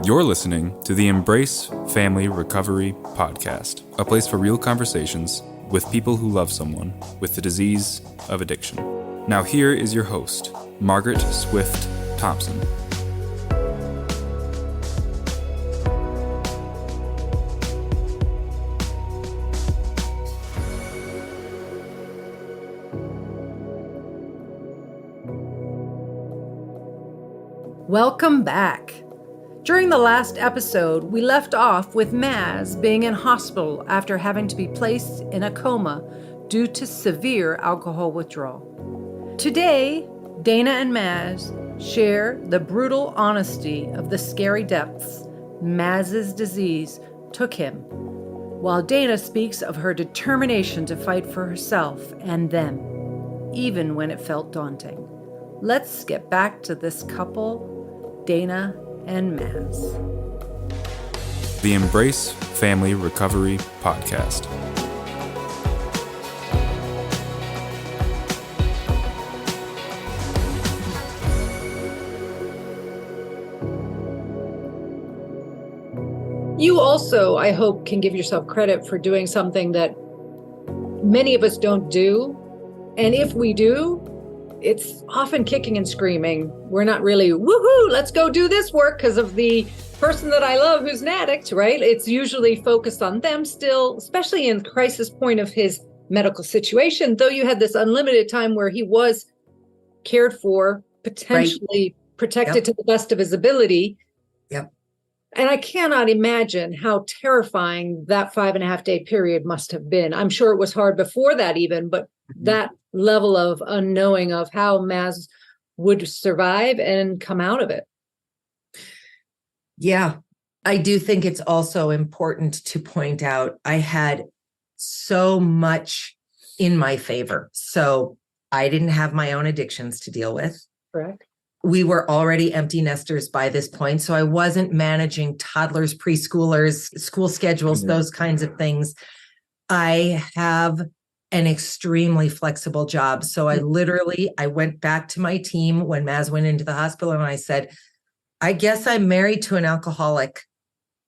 You're listening to the Embrace Family Recovery Podcast, a place for real conversations with people who love someone with the disease of addiction. Now here is your host, Margaret Swift Thompson. Welcome back. During the last episode, we left off with Mazz being in hospital after having to be placed in a coma due to severe alcohol withdrawal. Today, Dayna and Mazz share the brutal honesty of the scary depths Mazz's disease took him, while Dayna speaks of her determination to fight for herself and them, even when it felt daunting. Let's get back to this couple, Dayna and Mazz. The Embrace Family Recovery Podcast. You also, I hope, can give yourself credit for doing something that many of us don't do. And if we do, it's often kicking and screaming. We're not really, woohoo, let's go do this work because of the person that I love who's an addict, right? It's usually focused on them still, especially in the crisis point of his medical situation, though you had this unlimited time where he was cared for, potentially protected to the best of his ability. Yep. And I cannot imagine how terrifying that 5.5 day period must have been. I'm sure it was hard before that even, but that level of unknowing of how Mazz would survive and come out of it. Yeah, I do think it's also important to point out I had so much in my favor. So I didn't have my own addictions to deal with. Correct. We were already empty nesters by this point. So I wasn't managing toddlers, preschoolers, school schedules, those kinds of things. I have an extremely flexible job. So I went back to my team when Mazz went into the hospital and I said, I guess I'm married to an alcoholic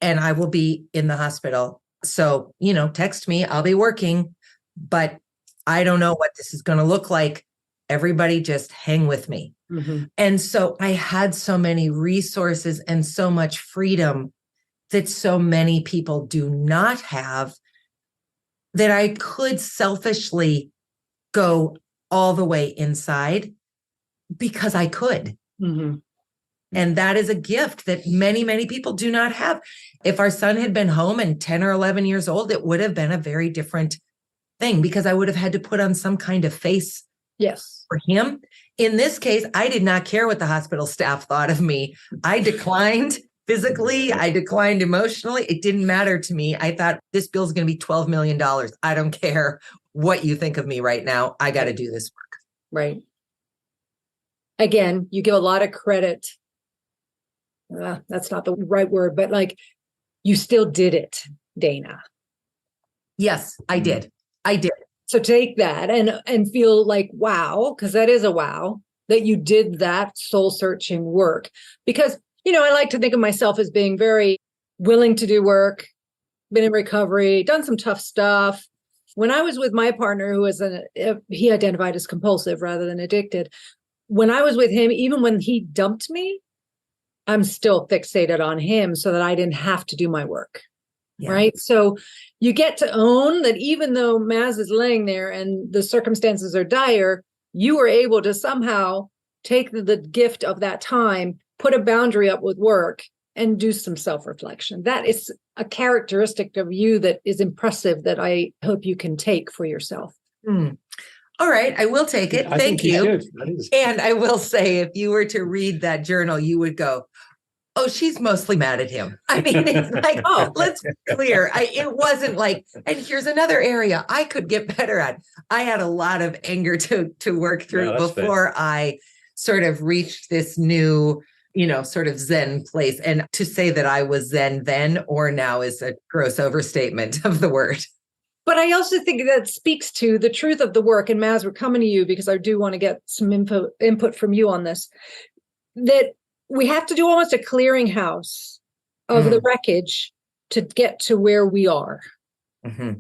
and I will be in the hospital. So, text me, I'll be working, but I don't know what this is going to look like. Everybody just hang with me. Mm-hmm. And so I had so many resources and so much freedom that so many people do not have, that I could selfishly go all the way inside because I could. Mm-hmm. And that is a gift that many, many people do not have. If our son had been home and 10 or 11 years old, it would have been a very different thing because I would have had to put on some kind of face for him. In this case, I did not care what the hospital staff thought of me. I declined physically. I declined emotionally. It didn't matter to me. I thought this bill's going to be $12 million. I don't care what you think of me right now. I got to do this work. Right. Again, you give a lot of credit. That's not the right word, but you still did it, Dayna. Yes, I did. So take that and feel like, wow, because that is a wow, that you did that soul searching work. Because I like to think of myself as being very willing to do work, been in recovery, done some tough stuff. When I was with my partner, who was he identified as compulsive rather than addicted. When I was with him, even when he dumped me, I'm still fixated on him so that I didn't have to do my work. Yeah. Right. So you get to own that even though Mazz is laying there and the circumstances are dire, you were able to somehow take the gift of that time, put a boundary up with work and do some self-reflection. That is a characteristic of you that is impressive that I hope you can take for yourself. All right. I will take it. Thank you. And I will say, if you were to read that journal, you would go, oh, she's mostly mad at him. I mean, it's like, oh, let's be clear. It wasn't like, and here's another area I could get better at. I had a lot of anger to work through before I sort of reached this new, sort of Zen place. And to say that I was Zen then or now is a gross overstatement of the word. But I also think that speaks to the truth of the work. And Mazz, we're coming to you because I do want to get some input from you on this, that we have to do almost a clearinghouse of the wreckage to get to where we are. Mm-hmm.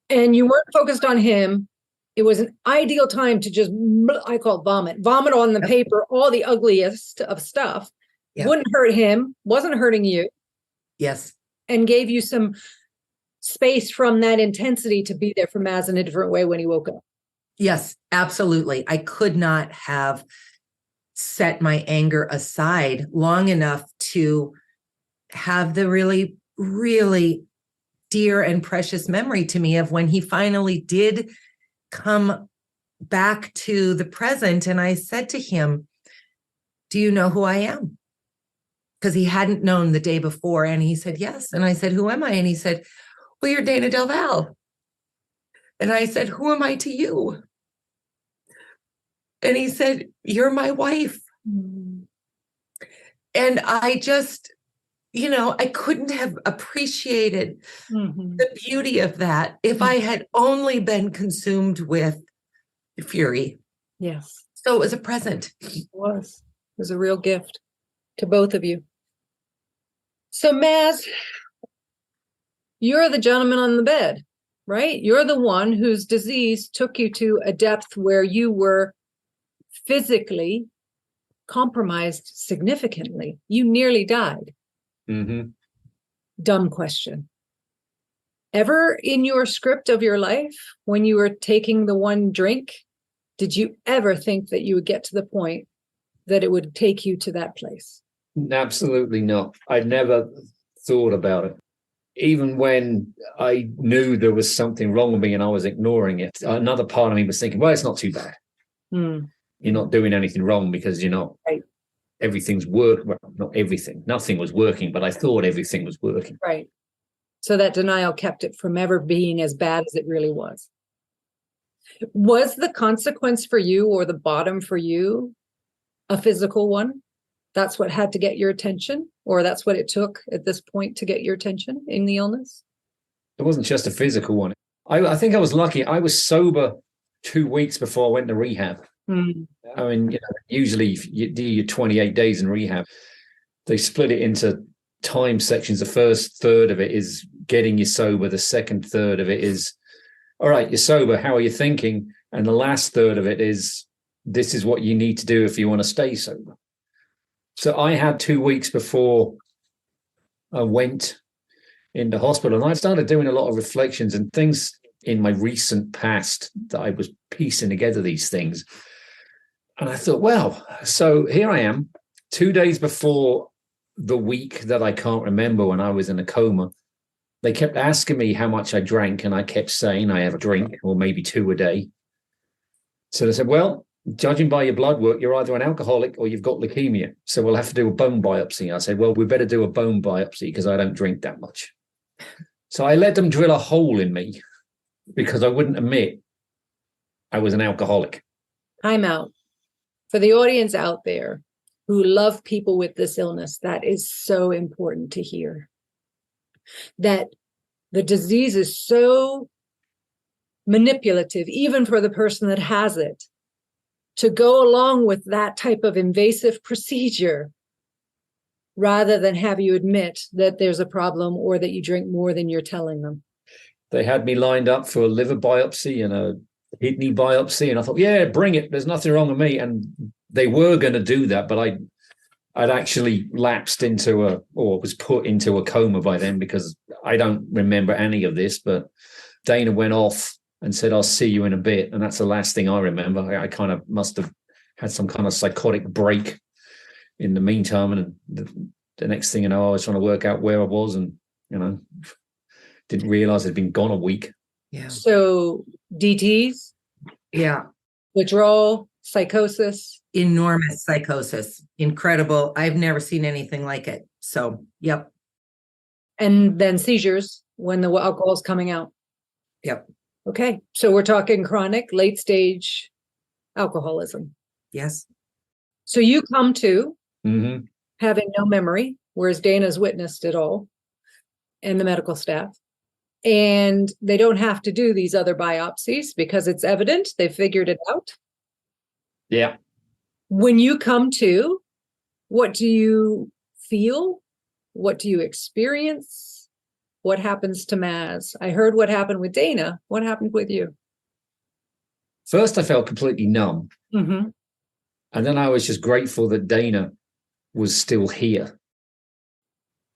And you weren't focused on him. It was an ideal time to just, I call it vomit on the paper, all the ugliest of stuff. Yep. Wouldn't hurt him, wasn't hurting you. Yes. And gave you some space from that intensity to be there for Mazz in a different way when he woke up. Yes, absolutely. I could not have set my anger aside long enough to have the really, really dear and precious memory to me of when he finally did come back to the present. And I said to him, do you know who I am? Because he hadn't known the day before. And he said, yes. And I said, who am I? And he said, well, you're Dayna Del Val. And I said, who am I to you? And he said, you're my wife. Mm-hmm. And I just, I couldn't have appreciated the beauty of that if I had only been consumed with fury. Yes. So it was a present. It was. It was a real gift to both of you. So Mazz, you're the gentleman on the bed, right? You're the one whose disease took you to a depth where you were physically compromised significantly. You nearly died. Mm-hmm. Dumb question. Ever in your script of your life, when you were taking the one drink, did you ever think that you would get to the point that it would take you to that place? Absolutely not. I never thought about it. Even when I knew there was something wrong with me and I was ignoring it, another part of me was thinking, well, it's not too bad. You're not doing anything wrong because you're not. Right. Everything's working. Well, not everything. Nothing was working, but I thought everything was working. Right. So that denial kept it from ever being as bad as it really was. Was the consequence for you, or the bottom for you, a physical one? That's what had to get your attention, or that's what it took at this point to get your attention in the illness? It wasn't just a physical one. I think I was lucky. I was sober 2 weeks before I went to rehab. I mean, usually you do your 28 days in rehab. They split it into time sections. The first third of it is getting you sober. The second third of it is, all right, you're sober. How are you thinking? And the last third of it is, this is what you need to do if you want to stay sober. So I had 2 weeks before I went into hospital, and I started doing a lot of reflections and things in my recent past that I was piecing together these things. And I thought, well, so here I am 2 days before the week that I can't remember when I was in a coma. They kept asking me how much I drank, and I kept saying I have a drink or maybe 2 a day. So they said, well, judging by your blood work, you're either an alcoholic or you've got leukemia. So we'll have to do a bone biopsy. I said, well, we better do a bone biopsy because I don't drink that much. So I let them drill a hole in me because I wouldn't admit I was an alcoholic. I'm out. For the audience out there who love people with this illness, that is so important to hear. That the disease is so manipulative, even for the person that has it, to go along with that type of invasive procedure rather than have you admit that there's a problem or that you drink more than you're telling them. They had me lined up for a liver biopsy and a kidney biopsy, and I thought, yeah, bring it. There's nothing wrong with me. And they were going to do that, but I'd actually lapsed into or was put into a coma by then because I don't remember any of this. But Dayna went off and said, I'll see you in a bit. And that's the last thing I remember. I kind of must have had some kind of psychotic break in the meantime. And the next thing you know, I was trying to work out where I was and, didn't realize I'd been gone a week. Yeah. So DTs? Yeah. Withdrawal, psychosis? Enormous psychosis. Incredible. I've never seen anything like it. So, yep. And then seizures when the alcohol's coming out? Yep. Okay. So we're talking chronic, late stage alcoholism. Yes. So you come to having no memory, whereas Dayna's witnessed it all, and the medical staff. And they don't have to do these other biopsies because it's evident. They figured it out. Yeah. When you come to, what do you feel? What do you experience? What happens to Mazz? I heard what happened with Dayna. What happened with you? First, I felt completely numb. Mm-hmm. And then I was just grateful that Dayna was still here.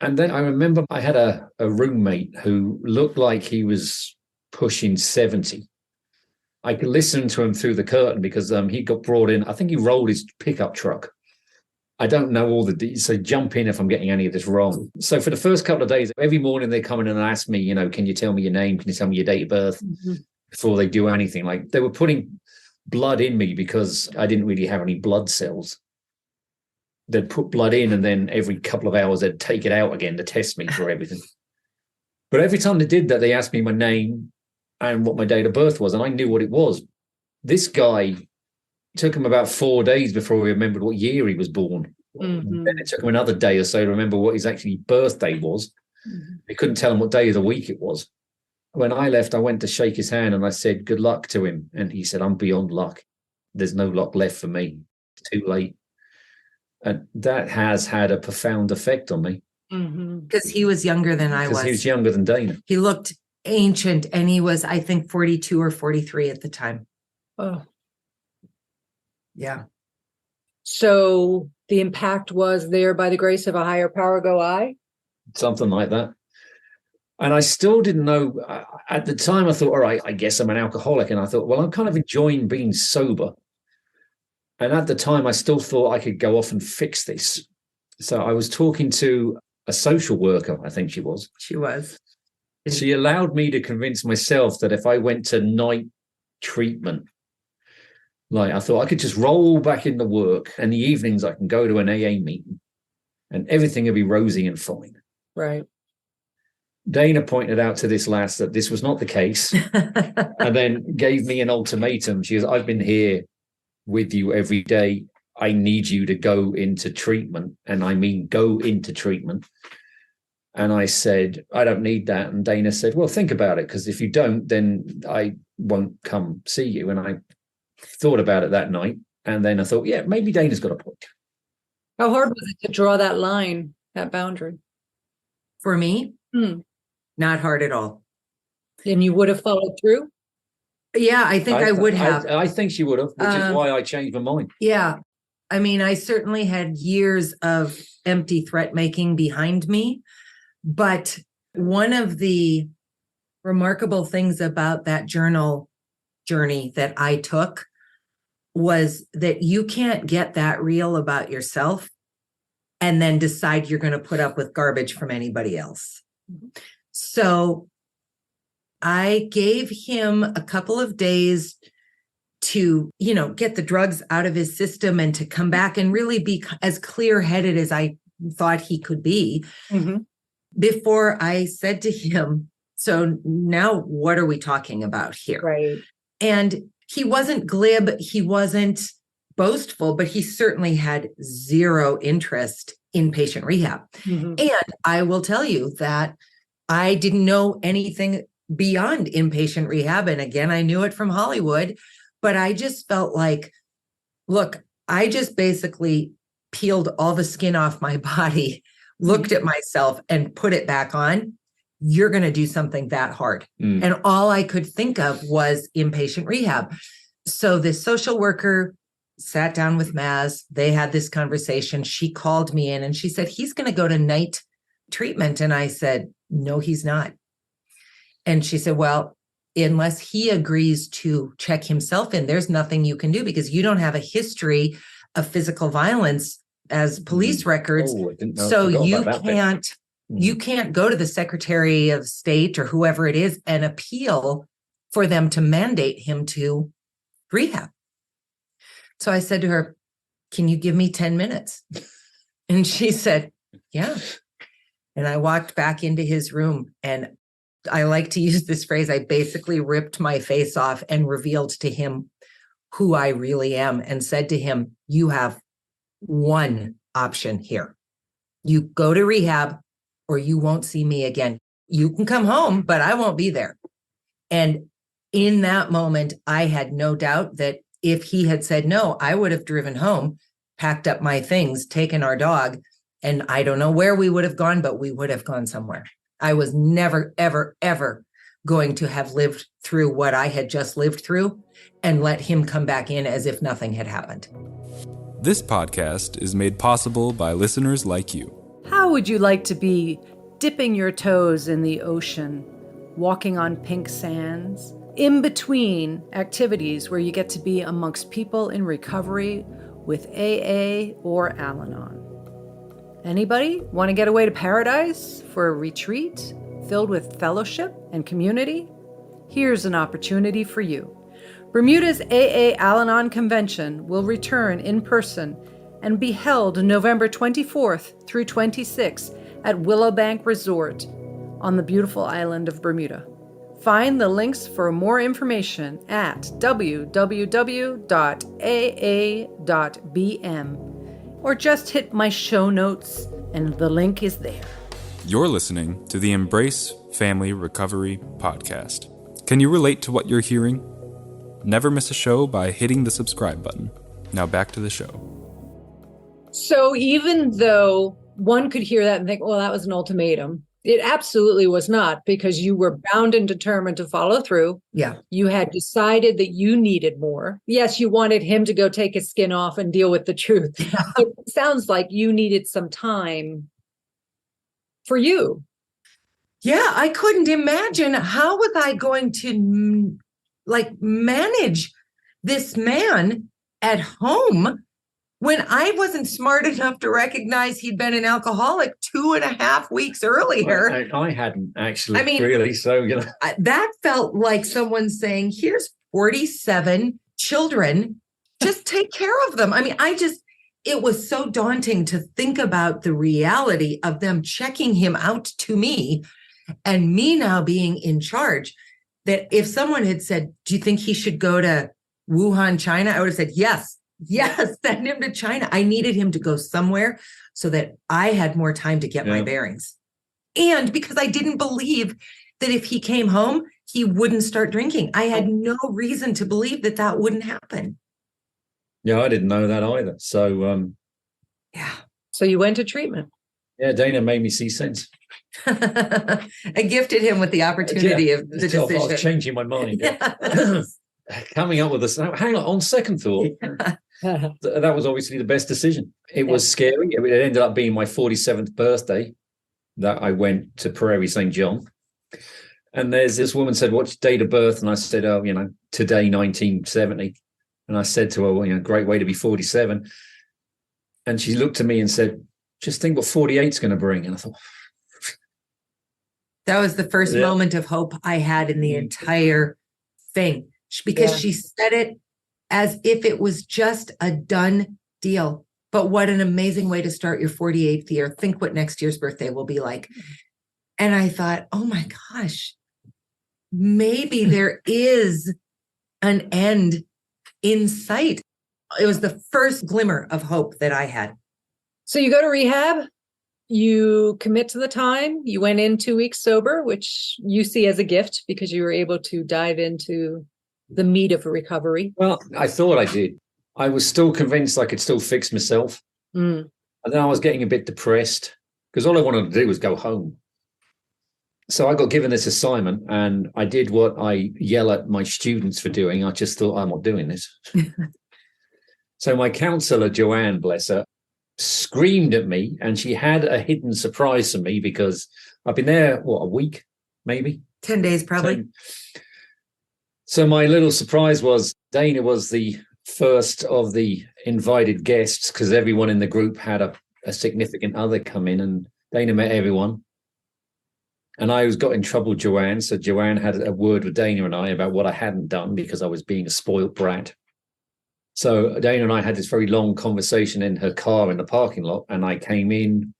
And then I remember I had a roommate who looked like he was pushing 70. I could listen to him through the curtain because he got brought in. I think he rolled his pickup truck. I don't know all the details, so jump in if I'm getting any of this wrong. So for the first couple of days, every morning they come in and ask me, can you tell me your name? Can you tell me your date of birth? Mm-hmm. Before they do anything. Like they were putting blood in me because I didn't really have any blood cells. They'd put blood in and then every couple of hours they'd take it out again to test me for everything. But every time they did that, they asked me my name and what my date of birth was, and I knew what it was. This guy, took him about 4 days before he remembered what year he was born. Mm-hmm. Then it took him another day or so to remember what his actually birthday was. Mm-hmm. They couldn't tell him what day of the week it was. When I left, I went to shake his hand and I said, good luck to him. And he said, I'm beyond luck. There's no luck left for me. It's too late. And that has had a profound effect on me. Because he was younger than I was. Because he was younger than Dayna. He looked ancient and he was, I think, 42 or 43 at the time. Oh. Yeah. So the impact was there by the grace of a higher power go I? Something like that. And I still didn't know. At the time, I thought, all right, I guess I'm an alcoholic. And I thought, well, I'm kind of enjoying being sober. And at the time, I still thought I could go off and fix this. So I was talking to a social worker, I think she was. She was. She allowed me to convince myself that if I went to night treatment, like I thought I could just roll back into work and the evenings I can go to an AA meeting and everything would be rosy and fine. Right. Dayna pointed out to this lass that this was not the case and then gave me an ultimatum. She goes, I've been here with you every day. I need you to go into treatment. And I mean, go into treatment. And I said, I don't need that. And Dayna said, well, think about it, because if you don't, then I won't come see you. And I thought about it that night. And then I thought, yeah, maybe Dayna's got a point. How hard was it to draw that line, that boundary? For me, not hard at all. And you would have followed through? Yeah, I think I would have. I think she would have, which is why I changed my mind. Yeah. I mean, I certainly had years of empty threat making behind me. But one of the remarkable things about that journey that I took was that you can't get that real about yourself and then decide you're going to put up with garbage from anybody else. So I gave him a couple of days to, get the drugs out of his system and to come back and really be as clear-headed as I thought he could be. Mm-hmm. Before I said to him, so now what are we talking about here? Right. And he wasn't glib, he wasn't boastful, but he certainly had zero interest in patient rehab. Mm-hmm. And I will tell you that I didn't know anything beyond inpatient rehab. And again, I knew it from Hollywood, but I just felt like, look, I just basically peeled all the skin off my body, looked at myself and put it back on. You're going to do something that hard. And all I could think of was inpatient rehab. So this social worker sat down with Mazz. They had this conversation. She called me in and she said, he's going to go to night treatment. And I said, no, he's not. And she said, well, unless he agrees to check himself in, there's nothing you can do because you don't have a history of physical violence as police records. So you can't go to the Secretary of State or whoever it is and appeal for them to mandate him to rehab. So I said to her, can you give me 10 minutes? And she said, yeah. And I walked back into his room and I like to use this phrase. I basically ripped my face off and revealed to him who I really am and said to him, you have one option here. You go to rehab or you won't see me again. You can come home, but I won't be there. And in that moment, I had no doubt that if he had said no, I would have driven home, packed up my things, taken our dog, And I don't know where we would have gone, but we would have gone somewhere. I was never, ever, ever going to have lived through what I had just lived through and let him come back in as if nothing had happened. This podcast is made possible by listeners like you. How would you like to be dipping your toes in the ocean, walking on pink sands, in between activities where you get to be amongst people in recovery with AA or Al-Anon? Anybody want to get away to paradise for a retreat filled with fellowship and community? Here's an opportunity for you. Bermuda's AA Al-Anon convention will return in person and be held November 24th through 26th at Willowbank Resort on the beautiful island of Bermuda. Find the links for more information at www.aa.bm or just hit my show notes and the link is there. You're listening to the Embrace Family Recovery Podcast. Can you relate to what you're hearing? Never miss a show by hitting the subscribe button. Now back to the show. So even though one could hear that and think, well, that was an ultimatum, it absolutely was not, because you were bound and determined to follow through. Yeah. You had decided that you needed more. Yes, you wanted him to go take his skin off and deal with the truth. It sounds like you needed some time for you. Yeah, I couldn't imagine how was I going to manage this man at home when I wasn't smart enough to recognize he'd been an alcoholic 2.5 weeks earlier. I hadn't actually, really. So, that felt like someone saying, here's 47 children, just take care of them. It was so daunting to think about the reality of them checking him out to me and me now being in charge. That if someone had said, do you think he should go to Wuhan, China? I would have said, yes, send him to China. I needed him to go somewhere so that I had more time to get my bearings. And because I didn't believe that if he came home, he wouldn't start drinking. I had no reason to believe that that wouldn't happen. Yeah, I didn't know that either. So, So you went to treatment. Yeah, Dayna made me see sense. I gifted him with the opportunity of the decision. I was changing my mind. Coming up with this, hang on second thought, that was obviously the best decision. It was scary. It ended up being my 47th birthday that I went to Prairie St. John. And there's this woman said, what's your date of birth? And I said, today, 1970. And I said to her, well, great way to be 47. And she looked at me and said, just think what 48's going to bring. And I thought, that was the first moment of hope I had in the entire thing, because she said it as if it was just a done deal. But what an amazing way to start your 48th year. Think what next year's birthday will be like. And I thought, oh my gosh, maybe there is an end in sight. It was the first glimmer of hope that I had. So you go to rehab. You commit to the time. You went in 2 weeks sober, which you see as a gift because you were able to dive into the meat of recovery. Well, I thought I did. I was still convinced I could still fix myself. And then I was getting a bit depressed because all I wanted to do was go home. So I got given this assignment and I did what I yell at my students for doing. I just thought, I'm not doing this. So my counselor, Joanne, bless her, screamed at me, and she had a hidden surprise for me because I've been there, a week, maybe? 10 days, probably. So my little surprise was Dayna was the first of the invited guests because everyone in the group had a significant other come in, and Dayna met everyone. And I got in trouble with Joanne. So Joanne had a word with Dayna and I about what I hadn't done because I was being a spoiled brat. So Dayna and I had this very long conversation in her car in the parking lot, and I came in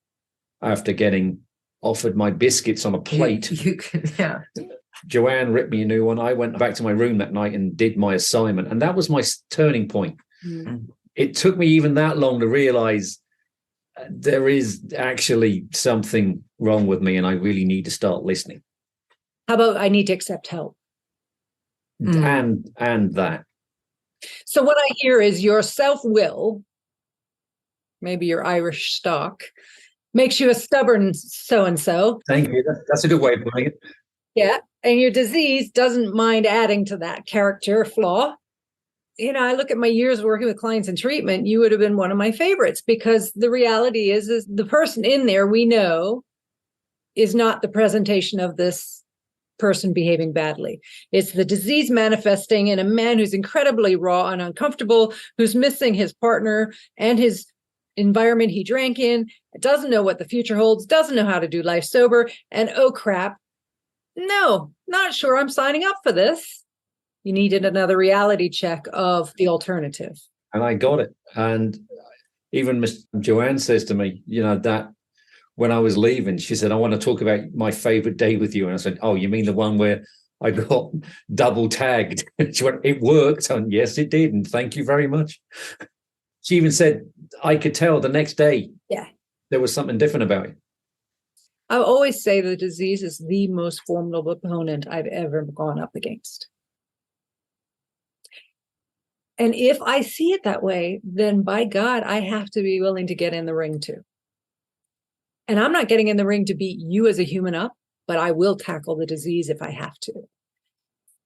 after getting offered my biscuits on a plate. Joanne ripped me a new one. I went back to my room that night and did my assignment, and that was my turning point. It took me even that long to realize there is actually something wrong with me, and I really need to start listening. How about I need to accept help? And that. So what I hear is your self-will, maybe your Irish stock, makes you a stubborn so-and-so. Thank you. That's a good way of putting it. Yeah. And your disease doesn't mind adding to that character flaw. I look at my years working with clients in treatment, you would have been one of my favorites, because the reality is the person in there we know is not the presentation of this person behaving badly. It's the disease manifesting in a man who's incredibly raw and uncomfortable, who's missing his partner and his environment he drank in, doesn't know what the future holds, doesn't know how to do life sober, and oh crap, no, not sure I'm signing up for this. You needed another reality check of the alternative. And I got it. And even Miss Joanne says to me, that when I was leaving, she said, I want to talk about my favorite day with you. And I said, oh, you mean the one where I got double tagged? She went, it worked. And yes, it did. And thank you very much. She even said, I could tell the next day there was something different about it. I always say the disease is the most formidable opponent I've ever gone up against. And if I see it that way, then by God, I have to be willing to get in the ring too. And I'm not getting in the ring to beat you as a human up, but I will tackle the disease if I have to.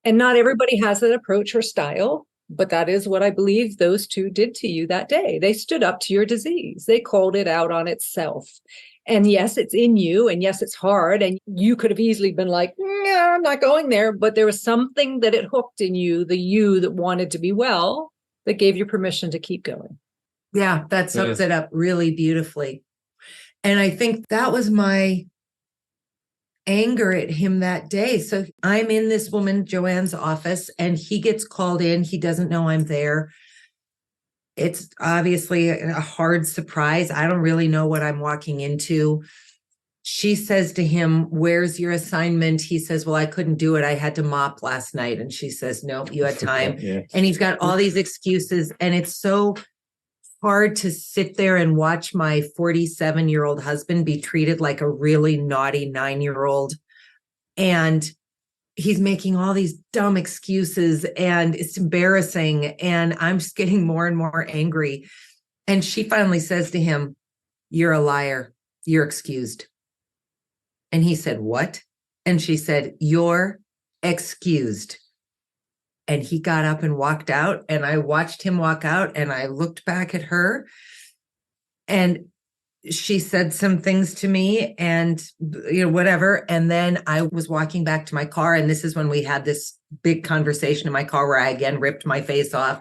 And not everybody has that approach or style, but that is what I believe those two did to you that day. They stood up to your disease. They called it out on itself. And yes, it's in you. And yes, it's hard. And you could have easily been like, no, I'm not going there. But there was something that it hooked in you, the you that wanted to be well, that gave you permission to keep going. Yeah, that sums it up really beautifully. And I think that was my anger at him that day. So I'm in this woman, Joanne's office, and he gets called in. He doesn't know I'm there. It's obviously a hard surprise. I don't really know what I'm walking into. She says to him, where's your assignment? He says, well, I couldn't do it. I had to mop last night. And she says, no, you had time. Yeah. And he's got all these excuses. And it's so hard to sit there and watch my 47-year-old husband be treated like a really naughty 9-year-old. And he's making all these dumb excuses and it's embarrassing. And I'm just getting more and more angry. And she finally says to him, you're a liar. You're excused. And he said, what? And she said, you're excused. And he got up and walked out. And I watched him walk out and I looked back at her. And she said some things to me and, whatever. And then I was walking back to my car. And this is when we had this big conversation in my car where I again ripped my face off.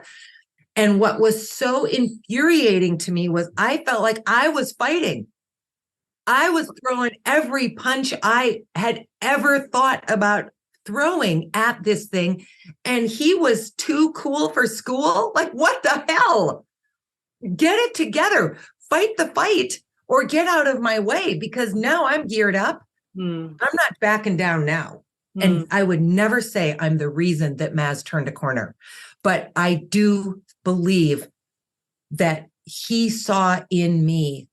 And what was so infuriating to me was I felt like I was fighting. I was throwing every punch I had ever thought about throwing at this thing. And he was too cool for school. Like, what the hell? Get it together. Fight the fight or get out of my way, because now I'm geared up. I'm not backing down now. And I would never say I'm the reason that Mazz turned a corner. But I do believe that he saw in me,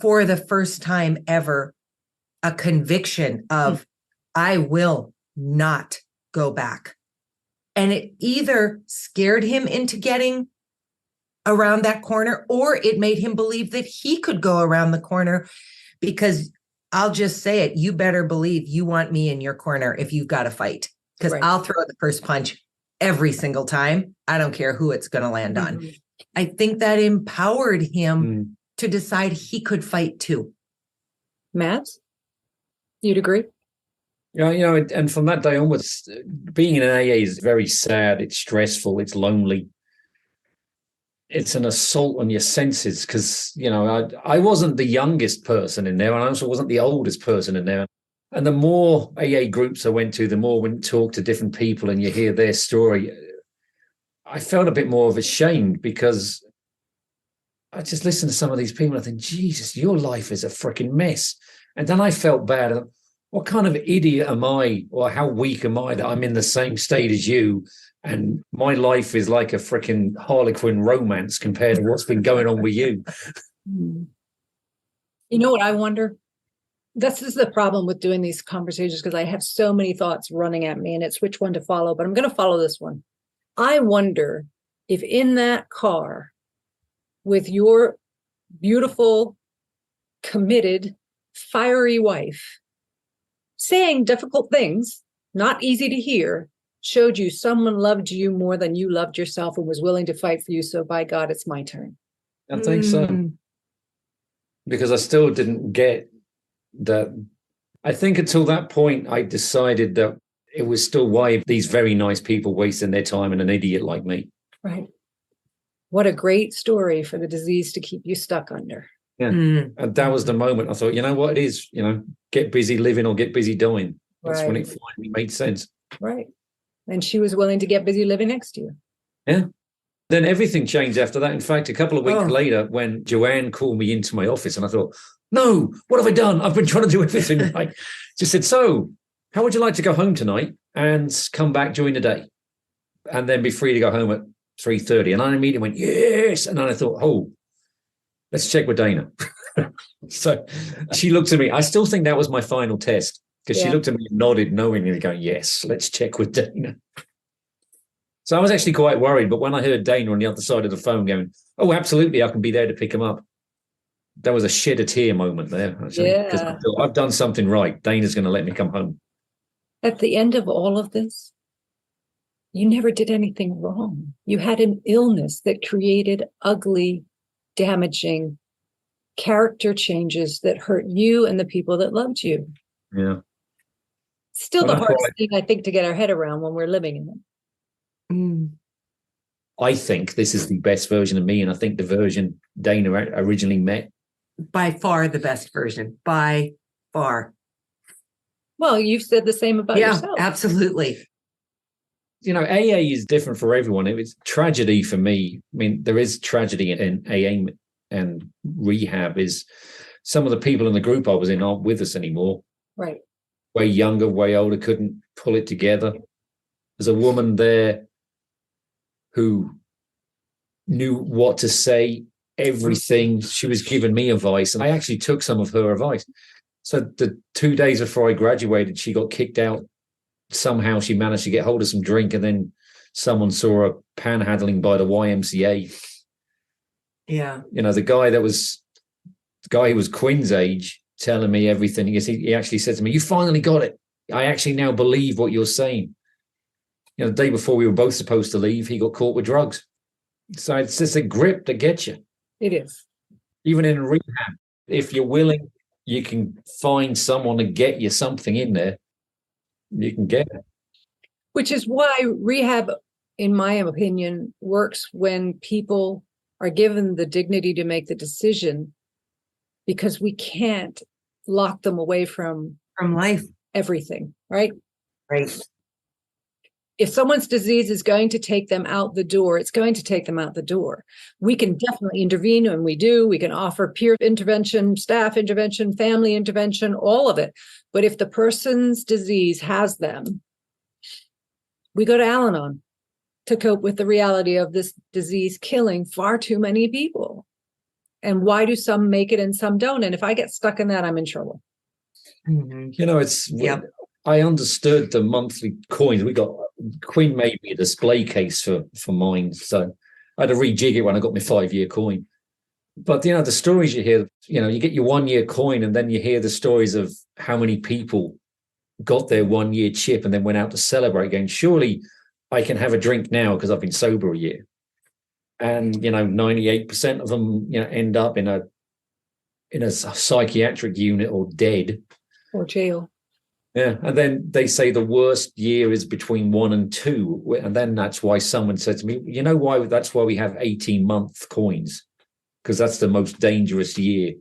for the first time ever, a conviction of I will not go back. And it either scared him into getting around that corner, or it made him believe that he could go around the corner, because I'll just say it, you better believe you want me in your corner if you've got to fight, because I'll throw the first punch every single time. I don't care who it's going to land on. I think that empowered him to decide he could fight too. Mazz, you'd agree? Yeah, and from that day onwards, being in an AA is very sad. It's stressful. It's lonely. It's an assault on your senses because, I wasn't the youngest person in there, and I also wasn't the oldest person in there. And the more AA groups I went to, the more when you talk to different people and you hear their story, I felt a bit more of ashamed, because I just listened to some of these people and I think, Jesus, your life is a freaking mess. And then I felt bad. What kind of idiot am I, or how weak am I that I'm in the same state as you? And my life is like a freaking Harlequin romance compared to what's been going on with you. You know what I wonder? This is the problem with doing these conversations, because I have so many thoughts running at me and it's which one to follow, but I'm going to follow this one. I wonder if in that car with your beautiful committed, fiery wife, saying difficult things, not easy to hear, showed you someone loved you more than you loved yourself and was willing to fight for you. So by God, it's my turn. I think so. Because I still didn't get that. I think until that point, I decided that it was still why these very nice people wasting their time on an idiot like me. Right. What a great story for the disease to keep you stuck under. Yeah. And that was the moment I thought, you know what it is, get busy living or get busy dying. That's when it finally made sense. Right. And she was willing to get busy living next to you. Yeah. Then everything changed after that. In fact, a couple of weeks later, when Joanne called me into my office, and I thought, no, what have I done? I've been trying to do everything right. She said, so how would you like to go home tonight and come back during the day and then be free to go home at 3:30? And I immediately went, yes. And then I thought, oh, let's check with Dayna. So she looked at me. I still think that was my final test, because she looked at me and nodded knowingly, going, yes, let's check with Dayna. So I was actually quite worried. But when I heard Dayna on the other side of the phone going, oh, absolutely, I can be there to pick him up, that was a shed a tear moment there. Actually, because I thought, I've done something right. Dayna's going to let me come home. At the end of all of this, you never did anything wrong. You had an illness that created ugly, damaging character changes that hurt you and the people that loved you. Yeah. Still the hardest thing, I think, to get our head around when we're living in it. I think this is the best version of me, and I think the version Dayna originally met. By far the best version. By far. Well, you've said the same about yourself. Yeah, absolutely. AA is different for everyone. It was tragedy for me. I mean, there is tragedy in AA and rehab. Is some of the people in the group I was in aren't with us anymore. Right. Way younger, way older, couldn't pull it together. There's a woman there who knew what to say, everything. She was giving me advice, and I actually took some of her advice. So the 2 days before I graduated, she got kicked out. Somehow she managed to get hold of some drink, and then someone saw her panhandling by the YMCA. Yeah. The guy who was Quinn's age telling me everything. He actually said to me, you finally got it. I actually now believe what you're saying. The day before we were both supposed to leave, he got caught with drugs. So it's just a grip that gets you. It is. Even in rehab, if you're willing, you can find someone to get you something in there. You can get it. Which is why rehab, in my opinion, works when people are given the dignity to make the decision, because we can't lock them away from life, everything, right? Right. If someone's disease is going to take them out the door, it's going to take them out the door. We can definitely intervene, and we do. We can offer peer intervention, staff intervention, family intervention, all of it. But if the person's disease has them, we go to Al-Anon to cope with the reality of this disease killing far too many people. And why do some make it and some don't? And if I get stuck in that, I'm in trouble. Mm-hmm. I understood the monthly coins. Quinn made me a display case for mine. So I had to rejig it when I got my 5-year coin. But, the stories you hear, you get your 1-year coin, and then you hear the stories of how many people got their 1-year chip and then went out to celebrate, going, surely I can have a drink now because I've been sober a year. And, 98% of them, end up in a psychiatric unit or dead. Or jail. Yeah. And then they say the worst year is between 1 and 2. And then that's why someone said to me, why? That's why we have 18-month coins, because that's the most dangerous year.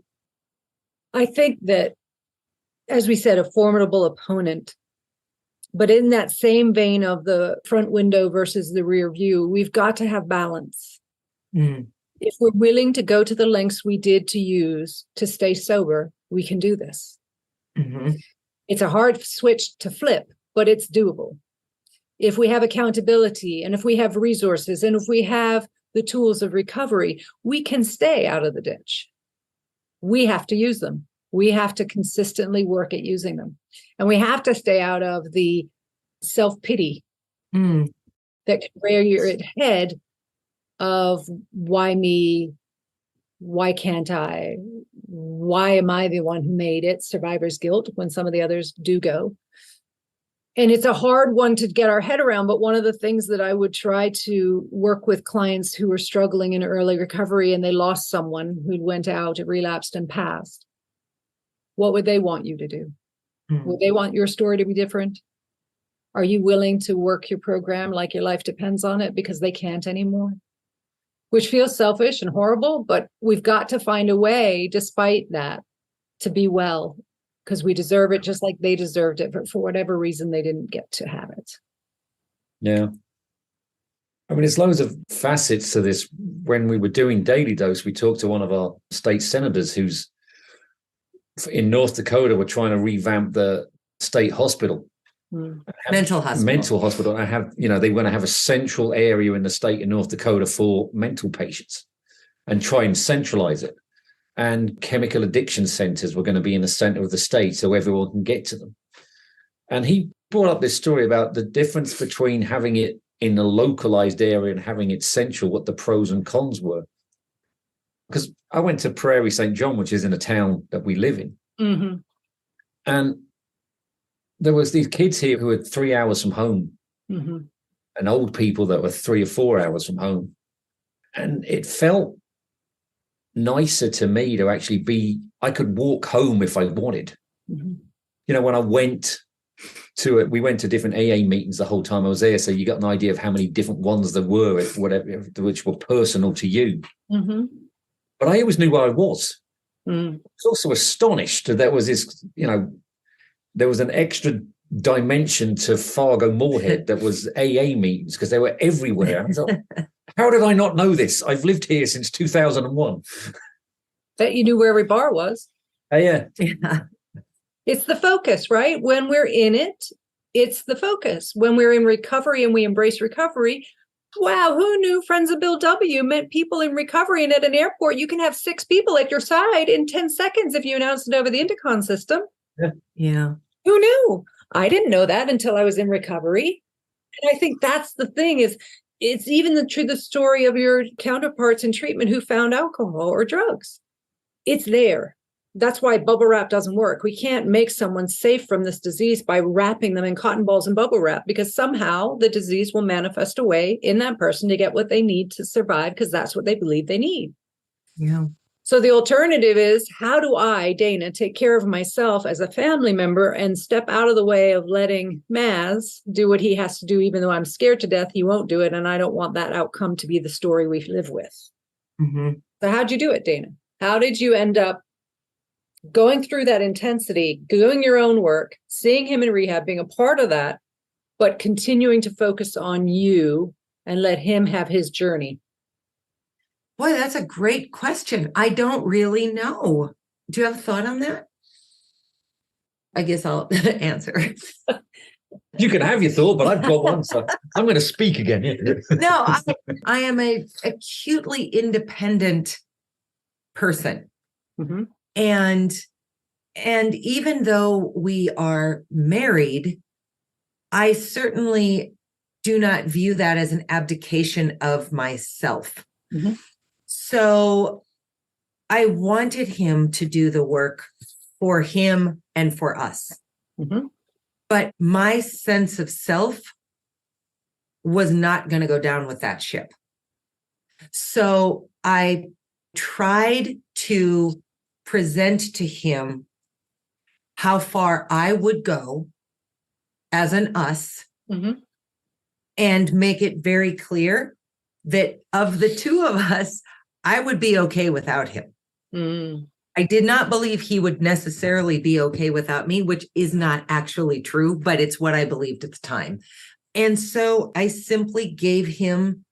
I think that, as we said, a formidable opponent. But in that same vein of the front window versus the rear view, we've got to have balance. Mm. If we're willing to go to the lengths we did to use to stay sober, we can do this. Mm-hmm. It's a hard switch to flip, but it's doable. If we have accountability, and if we have resources, and if we have the tools of recovery, we can stay out of the ditch. We have to use them. We have to consistently work at using them. And we have to stay out of the self-pity that can rear your head of why me, why can't I, why am I the one who made it? Survivor's guilt when some of the others do go. And it's a hard one to get our head around. But one of the things that I would try to work with clients who were struggling in early recovery and they lost someone who went out, relapsed and passed, what would they want you to do? Would they want your story to be different? Are you willing to work your program like your life depends on it because they can't anymore? Which feels selfish and horrible, but we've got to find a way, despite that, to be well, because we deserve it just like they deserved it, but for whatever reason, they didn't get to have it. Yeah. I mean, there's loads of facets to this. When we were doing Daily Dose, we talked to one of our state senators who's in North Dakota. We're trying to revamp the state hospital. Mental hospital. I have, they want to have a central area in the state of North Dakota for mental patients and try and centralize it. And chemical addiction centers were going to be in the center of the state so everyone can get to them. And he brought up this story about the difference between having it in a localized area and having it central, what the pros and cons were. Because I went to Prairie St. John, which is in a town that we live in. Mm-hmm. And there was these kids here who were 3 hours from home, Mm-hmm. and old people that were 3 or 4 hours from home. And it felt nicer to me to actually I could walk home if I wanted. Mm-hmm. When I went to it, we went to different AA meetings the whole time I was there. So you got an idea of how many different ones there were, which were personal to you. Mm-hmm. But I always knew where I was. Mm. I was also astonished that there was this, there was an extra dimension to Fargo Moorhead that was AA meetings because they were everywhere. I thought, how did I not know this? I've lived here since 2001. Bet you knew where every bar was. Yeah. It's the focus, right? When we're in it, it's the focus. When we're in recovery and we embrace recovery, wow, who knew Friends of Bill W. meant people in recovery? And at an airport, you can have 6 people at your side in 10 seconds if you announce it over the intercom system. Yeah. Who knew? I didn't know that until I was in recovery. And I think that's the thing is it's even the story of your counterparts in treatment who found alcohol or drugs. It's there. That's why bubble wrap doesn't work. We can't make someone safe from this disease by wrapping them in cotton balls and bubble wrap because somehow the disease will manifest away in that person to get what they need to survive because that's what they believe they need. Yeah. So the alternative is, how do I, Dayna, take care of myself as a family member and step out of the way of letting Mazz do what he has to do, even though I'm scared to death he won't do it, and I don't want that outcome to be the story we live with. Mm-hmm. So how'd you do it, Dayna? How did you end up going through that intensity, doing your own work, seeing him in rehab, being a part of that, but continuing to focus on you and let him have his journey? Boy, that's a great question. I don't really know. Do you have a thought on that? I guess I'll answer. You can have your thought, but I've got one, so I'm going to speak again. No, I am a acutely independent person. Mm-hmm. And even though we are married, I certainly do not view that as an abdication of myself. Mm-hmm. So I wanted him to do the work for him and for us. Mm-hmm. But my sense of self was not going to go down with that ship. So I tried to present to him how far I would go as an us, Mm-hmm. and make it very clear that of the two of us, I would be okay without him. Mm. I did not believe he would necessarily be okay without me, which is not actually true, but it's what I believed at the time. And so I simply gave him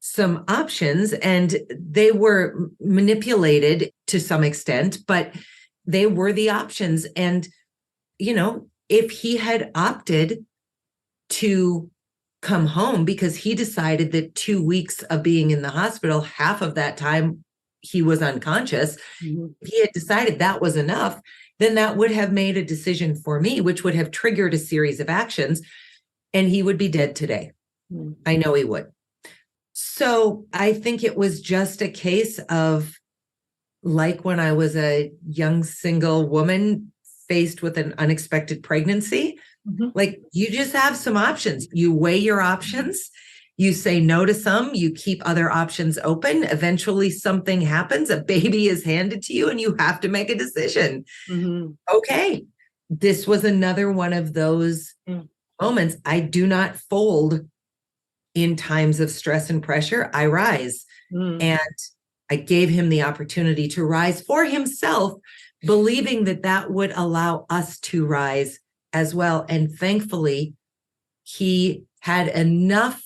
some options, and they were manipulated to some extent, but they were the options. And, if he had opted to come home because he decided that 2 weeks of being in the hospital, half of that time he was unconscious, Mm-hmm. if he had decided that was enough, then that would have made a decision for me, which would have triggered a series of actions, and he would be dead today. Mm-hmm. I know he would. So I think it was just a case of like when I was a young single woman faced with an unexpected pregnancy, like you just have some options. You weigh your options. You say no to some, you keep other options open. Eventually something happens, a baby is handed to you and you have to make a decision. Okay. This was another one of those moments. I do not fold in times of stress and pressure. I rise. And I gave him the opportunity to rise for himself, believing that that would allow us to rise as well. And thankfully, he had enough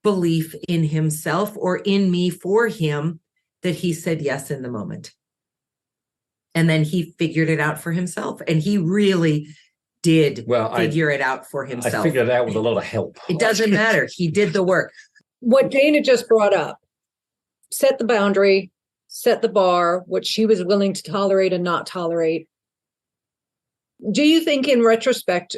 belief in himself or in me for him that he said yes in the moment. And then he figured it out for himself. And he really did figure it out for himself. I figured it out with a lot of help. It doesn't matter. He did the work. What Dayna just brought up, set the boundary, set the bar, what she was willing to tolerate and not tolerate. Do you think in retrospect,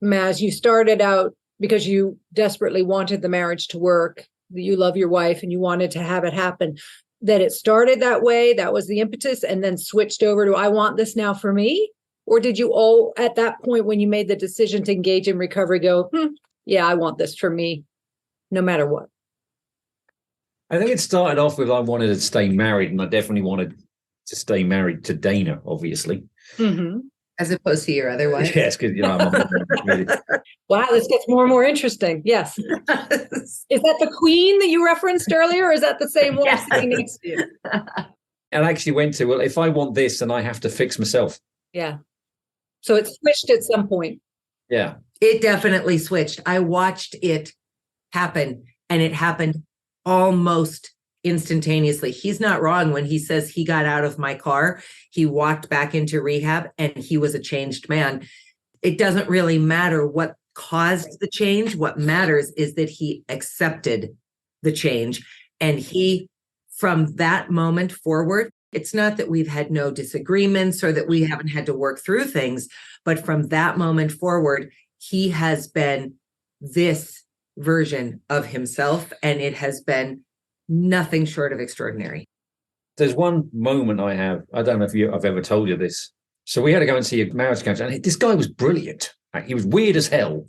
Mazz, you started out because you desperately wanted the marriage to work, you love your wife and you wanted to have it happen, that it started that way, that was the impetus, and then switched over to, I want this now for me? Or did you all, at that point when you made the decision to engage in recovery, go, yeah, I want this for me, no matter what? I think it started off with I wanted to stay married, and I definitely wanted to stay married to Dayna, obviously. As opposed to your other wife? Yes, because, you know, I'm Wow, this gets more and more interesting. Yes. Is that the queen that you referenced earlier, or is that the same one sitting next to you? And I actually went to, well, if I want this, then I have to fix myself. Yeah. So it switched at some point. Yeah. It definitely switched. I watched it happen, and it happened almost instantaneously. He's not wrong when he says he got out of my car, he walked back into rehab, and he was a changed man. It doesn't really matter what caused the change. What matters is that he accepted the change. And he, from that moment forward, it's not that we've had no disagreements or that we haven't had to work through things, but from that moment forward, he has been this version of himself, and it has been nothing short of extraordinary. There's one moment I have, I don't know if I've ever told you this. So we had to go and see a marriage counselor, and this guy was brilliant. He was weird as hell.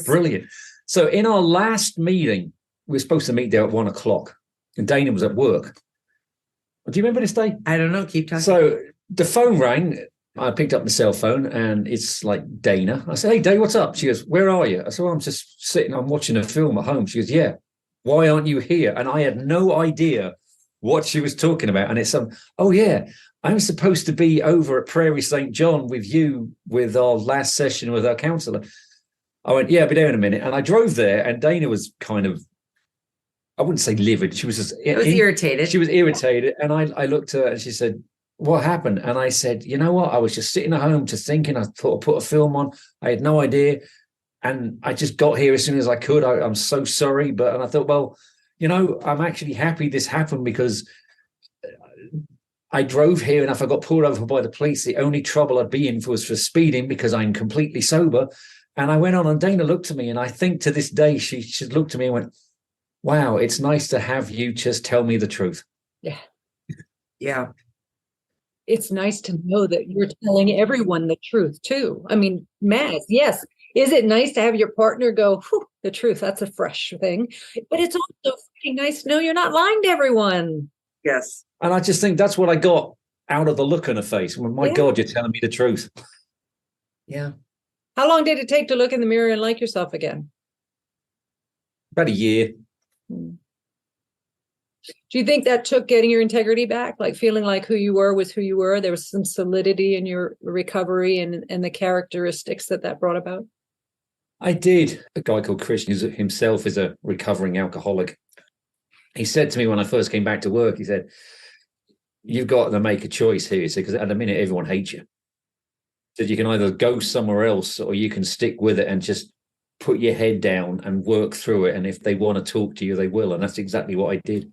Brilliant. So in our last meeting, we were supposed to meet there at 1:00, and Dayna was at work. Do you remember this day? I don't know. Keep talking. So the phone rang. I picked up my cell phone, and it's like Dayna. I said, "Hey, Day, what's up?" She goes, "Where are you?" I said, "Well, I'm just sitting. I'm watching a film at home." She goes, "Yeah. Why aren't you here?" And I had no idea what she was talking about. And it's oh yeah, I'm supposed to be over at Prairie St. John with you with our last session with our counselor. I went, yeah, I'll be there in a minute. And I drove there, and Dayna was kind of, I wouldn't say livid. She was just irritated. She was irritated. And I looked at her and she said, "What happened?" And I said, "You know what? I was just sitting at home just thinking. I thought I'd put a film on. I had no idea. And I just got here as soon as I could. I'm so sorry." And I thought, well, you know, I'm actually happy this happened, because I drove here, and if I got pulled over by the police, the only trouble I'd be in was for speeding, because I'm completely sober. And I went on, and Dayna looked at me, and I think to this day, she looked at me and went, "Wow, it's nice to have you just tell me the truth." Yeah. Yeah. It's nice to know that you're telling everyone the truth too. I mean, Mazz, yes. Is it nice to have your partner go, the truth? That's a fresh thing. But it's also pretty nice to know you're not lying to everyone. Yes. And I just think that's what I got out of the look on her face. Well, my God, you're telling me the truth. Yeah. How long did it take to look in the mirror and like yourself again? About a year. Do you think that took getting your integrity back? Like feeling like who you were was who you were? There was some solidity in your recovery and the characteristics that brought about? I did. A guy called Christian, who himself is a recovering alcoholic. He said to me when I first came back to work, he said, "You've got to make a choice here." He said, "Because at the minute, everyone hates you." He said, "You can either go somewhere else, or you can stick with it and just put your head down and work through it. And if they want to talk to you, they will." And that's exactly what I did.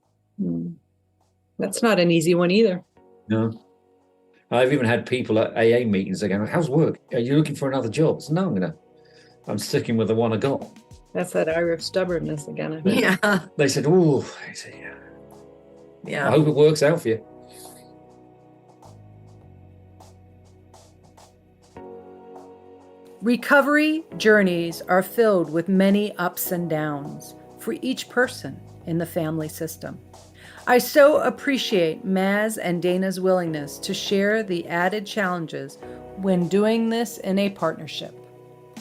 That's not an easy one either. No. I've even had people at AA meetings again. "How's work? Are you looking for another job?" So, "No, I'm sticking with the one I got." That's that Irish stubbornness again, I think. Yeah. They said, "Oh," I said, "Yeah." Yeah. I hope it works out for you. Recovery journeys are filled with many ups and downs for each person in the family system. I so appreciate Mazz and Dayna's willingness to share the added challenges when doing this in a partnership.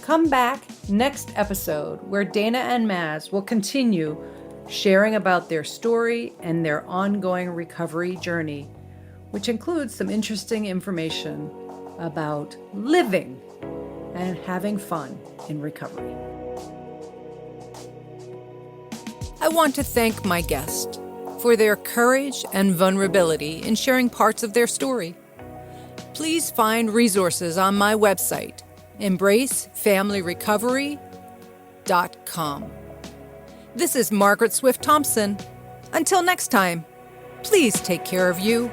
Come back next episode where Dayna and Mazz will continue sharing about their story and their ongoing recovery journey, which includes some interesting information about living and having fun in recovery. I want to thank my guest for their courage and vulnerability in sharing parts of their story. Please find resources on my website, embracefamilyrecovery.com. This is Margaret Swift Thompson. Until next time, please take care of you